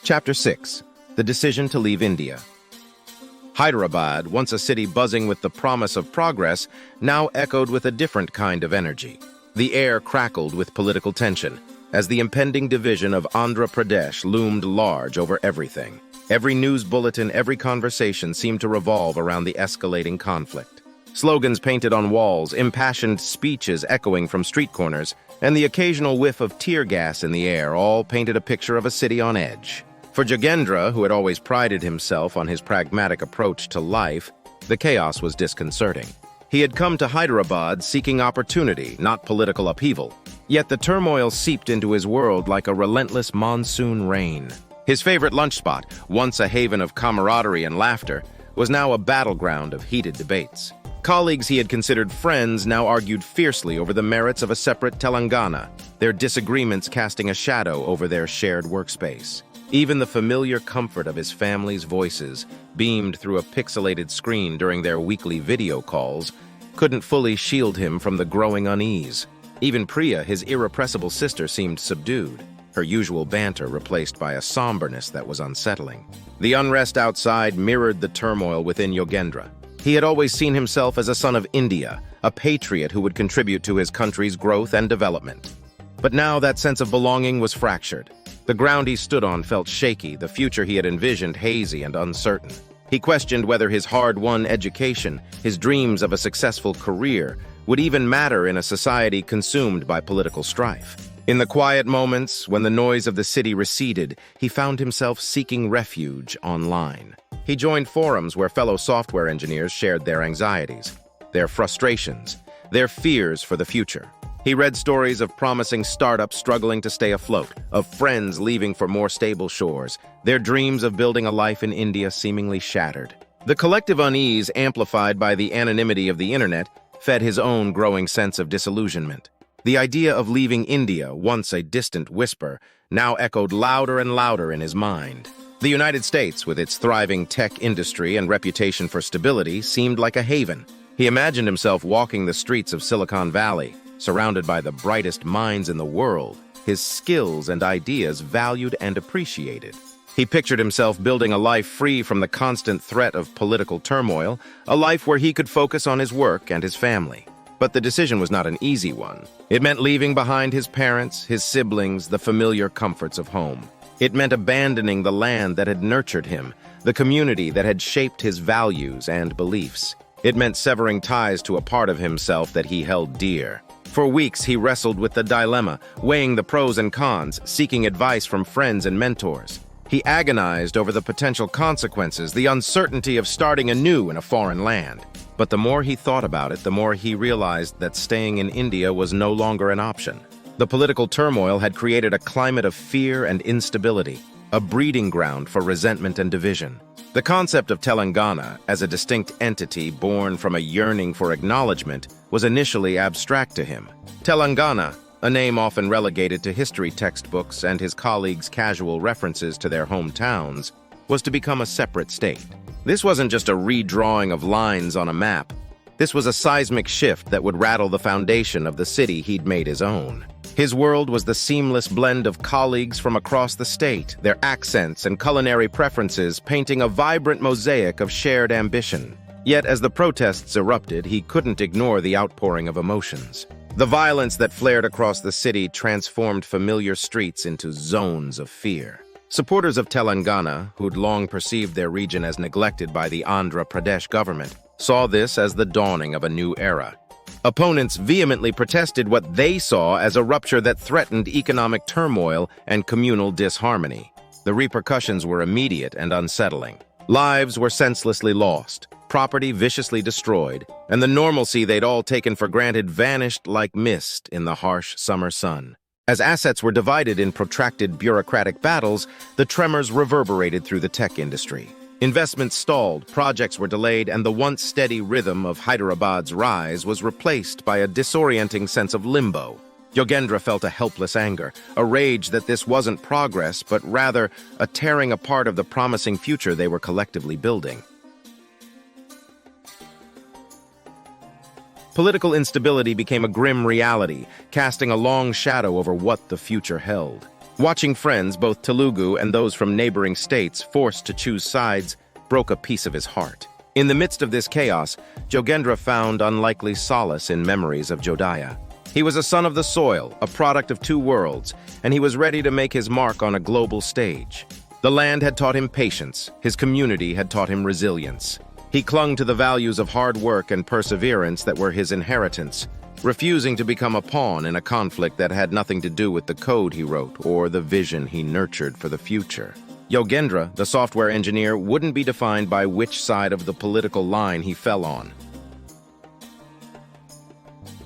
Chapter 6. The Decision to Leave India. Hyderabad, once a city buzzing with the promise of progress, now echoed with a different kind of energy. The air crackled with political tension, as the impending division of Andhra Pradesh loomed large over everything. Every news bulletin, every conversation seemed to revolve around the escalating conflict. Slogans painted on walls, impassioned speeches echoing from street corners, and the occasional whiff of tear gas in the air all painted a picture of a city on edge. For Jogendra, who had always prided himself on his pragmatic approach to life, the chaos was disconcerting. He had come to Hyderabad seeking opportunity, not political upheaval. Yet the turmoil seeped into his world like a relentless monsoon rain. His favorite lunch spot, once a haven of camaraderie and laughter, was now a battleground of heated debates. Colleagues he had considered friends now argued fiercely over the merits of a separate Telangana, their disagreements casting a shadow over their shared workspace. Even the familiar comfort of his family's voices, beamed through a pixelated screen during their weekly video calls, couldn't fully shield him from the growing unease. Even Priya, his irrepressible sister, seemed subdued, her usual banter replaced by a somberness that was unsettling. The unrest outside mirrored the turmoil within Jogendra. He had always seen himself as a son of India, a patriot who would contribute to his country's growth and development. But now that sense of belonging was fractured. The ground he stood on felt shaky, the future he had envisioned hazy and uncertain. He questioned whether his hard-won education, his dreams of a successful career, would even matter in a society consumed by political strife. In the quiet moments, when the noise of the city receded, he found himself seeking refuge online. He joined forums where fellow software engineers shared their anxieties, their frustrations, their fears for the future. He read stories of promising startups struggling to stay afloat, of friends leaving for more stable shores, their dreams of building a life in India seemingly shattered. The collective unease, amplified by the anonymity of the internet, fed his own growing sense of disillusionment. The idea of leaving India, once a distant whisper, now echoed louder and louder in his mind. The United States, with its thriving tech industry and reputation for stability, seemed like a haven. He imagined himself walking the streets of Silicon Valley, surrounded by the brightest minds in the world, his skills and ideas valued and appreciated. He pictured himself building a life free from the constant threat of political turmoil, a life where he could focus on his work and his family. But the decision was not an easy one. It meant leaving behind his parents, his siblings, the familiar comforts of home. It meant abandoning the land that had nurtured him, the community that had shaped his values and beliefs. It meant severing ties to a part of himself that he held dear. For weeks, he wrestled with the dilemma, weighing the pros and cons, seeking advice from friends and mentors. He agonized over the potential consequences, the uncertainty of starting anew in a foreign land. But the more he thought about it, the more he realized that staying in India was no longer an option. The political turmoil had created a climate of fear and instability, a breeding ground for resentment and division. The concept of Telangana, as a distinct entity born from a yearning for acknowledgement, was initially abstract to him. Telangana, a name often relegated to history textbooks and his colleagues' casual references to their hometowns, was to become a separate state. This wasn't just a redrawing of lines on a map. This was a seismic shift that would rattle the foundation of the city he'd made his own. His world was the seamless blend of colleagues from across the state, their accents and culinary preferences painting a vibrant mosaic of shared ambition. Yet as the protests erupted, he couldn't ignore the outpouring of emotions. The violence that flared across the city transformed familiar streets into zones of fear. Supporters of Telangana, who'd long perceived their region as neglected by the Andhra Pradesh government, saw this as the dawning of a new era. Opponents vehemently protested what they saw as a rupture that threatened economic turmoil and communal disharmony. The repercussions were immediate and unsettling. Lives were senselessly lost, property viciously destroyed, and the normalcy they'd all taken for granted vanished like mist in the harsh summer sun. As assets were divided in protracted bureaucratic battles, the tremors reverberated through the tech industry. Investments stalled, projects were delayed, and the once steady rhythm of Hyderabad's rise was replaced by a disorienting sense of limbo. Jogendra felt a helpless anger, a rage that this wasn't progress, but rather a tearing apart of the promising future they were collectively building. Political instability became a grim reality, casting a long shadow over what the future held. Watching friends, both Telugu and those from neighboring states, forced to choose sides, broke a piece of his heart. In the midst of this chaos, Jogendra found unlikely solace in memories of Jodhaya. He was a son of the soil, a product of two worlds, and he was ready to make his mark on a global stage. The land had taught him patience, his community had taught him resilience. He clung to the values of hard work and perseverance that were his inheritance, refusing to become a pawn in a conflict that had nothing to do with the code he wrote or the vision he nurtured for the future. Jogendra, the software engineer, wouldn't be defined by which side of the political line he fell on.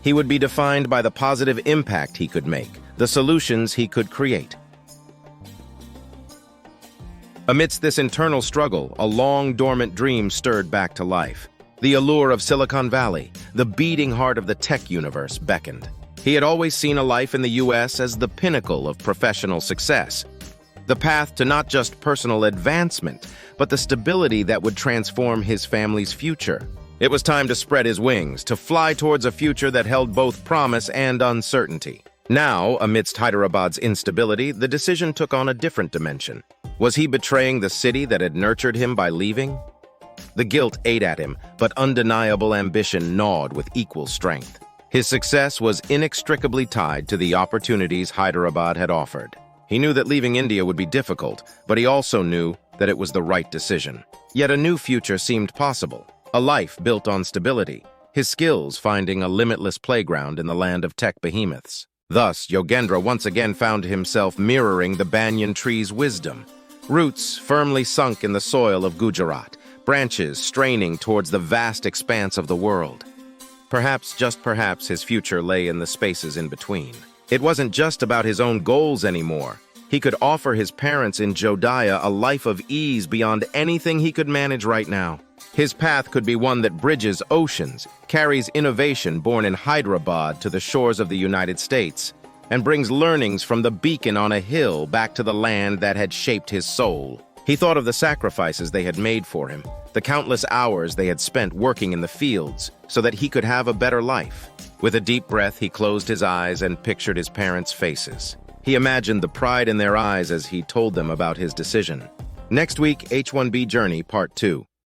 He would be defined by the positive impact he could make, the solutions he could create. Amidst this internal struggle, a long dormant dream stirred back to life. The allure of Silicon Valley, the beating heart of the tech universe, beckoned. He had always seen a life in the U.S. as the pinnacle of professional success, the path to not just personal advancement, but the stability that would transform his family's future. It was time to spread his wings, to fly towards a future that held both promise and uncertainty. Now, amidst Hyderabad's instability, the decision took on a different dimension. Was he betraying the city that had nurtured him by leaving? The guilt ate at him, but undeniable ambition gnawed with equal strength. His success was inextricably tied to the opportunities Hyderabad had offered. He knew that leaving India would be difficult, but he also knew that it was the right decision. Yet a new future seemed possible, a life built on stability, his skills finding a limitless playground in the land of tech behemoths. Thus, Jogendra once again found himself mirroring the banyan tree's wisdom. Roots firmly sunk in the soil of Gujarat, branches straining towards the vast expanse of the world. Perhaps, just perhaps, his future lay in the spaces in between. It wasn't just about his own goals anymore. He could offer his parents in Jodhaya a life of ease beyond anything he could manage right now. His path could be one that bridges oceans, carries innovation born in Hyderabad to the shores of the United States, and brings learnings from the beacon on a hill back to the land that had shaped his soul. He thought of the sacrifices they had made for him, the countless hours they had spent working in the fields so that he could have a better life. With a deep breath, he closed his eyes and pictured his parents' faces. He imagined the pride in their eyes as he told them about his decision. Next week, H1B Journey Part 2.